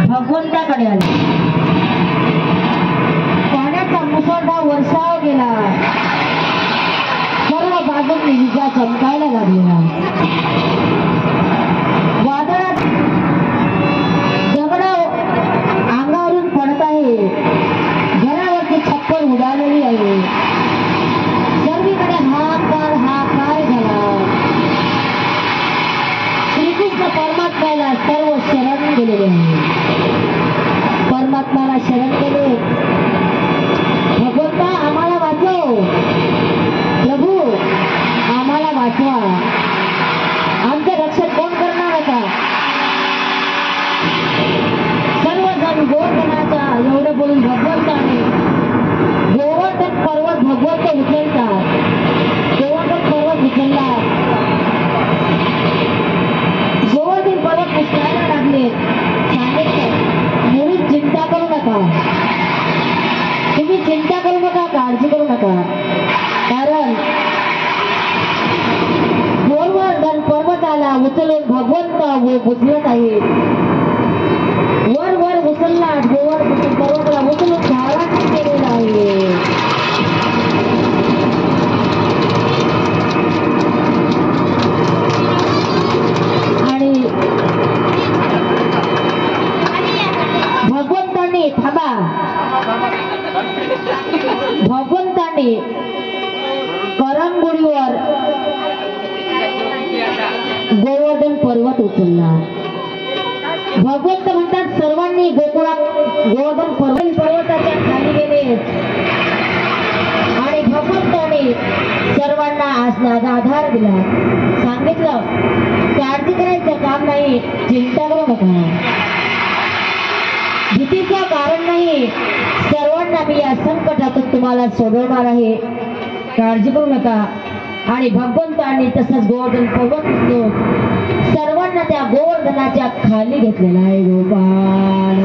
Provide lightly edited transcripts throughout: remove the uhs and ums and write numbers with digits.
भगवंताकडे आले। पाण्याचा मुसळधार वर्षाव गेला, सर्व बाजूंनी विजा चमकायला लागलेला। वादळात दगड अंगावरून पडत आहे, घरावरची छप्पर उडालेली आहे। सर्वीकडे हाहाकार झाला। श्रीकृष्ण परमात्म्याला सर्व शरण गेलेले आहे। परमात्म्याला शरण गेले, भगवंता आम्हाला वाचव, प्रभू आम्हाला वाचवा, आमचं रक्षण कोण करणार होता? सर्वजण गोवर्धनाच्या एवढं बोलून भगवंताने गोवर्धन पर्वत भगवंत उचलतात। गोवर्धन पर्वत उचलला, गोवर्धन पर्वत उचलायला लागले। सांगितलं म्हणून चिंता करू नका, तुम्ही चिंता करू नका, काळजी करू नका, कारण गोवर्धन पर्वताला उचलून भगवंत उचलत आहे। वर वर उचलला, गोवर्धन पर्वताला उचलून झाडात केलेला आहे। आणि भगवंताने थांबा, भगवंताने करंगुळीवर गोवर्धन पर्वत उचलला। भगवंत म्हणतात सर्वांनी गोवर्धन पर्वताच्या खाली गेले आणि भगवंताने सर्वांना आधार दिला। सांगितलं काळजी करायचं काम नाही, चिंता करू नका, भीतीचं कारण नाही, सर्वांना मी या संकटातून तुम्हाला सोडवणार आहे, काळजी करू नका। आणि भगवंतांनी तसंच गोवर्धन पर्वत सर्वांना त्या गोवर्धनाच्या खाली घेतलेला आहे। Gopal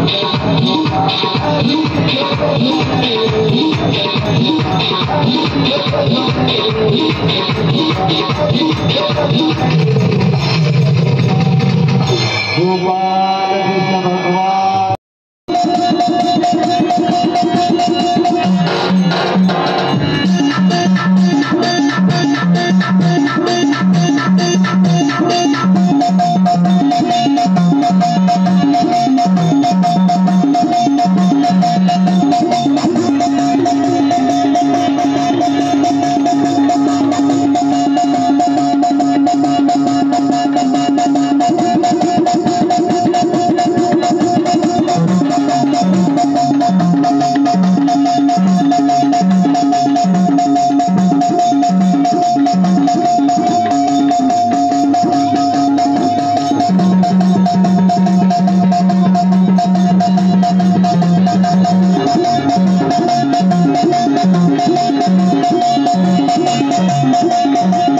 Thank you.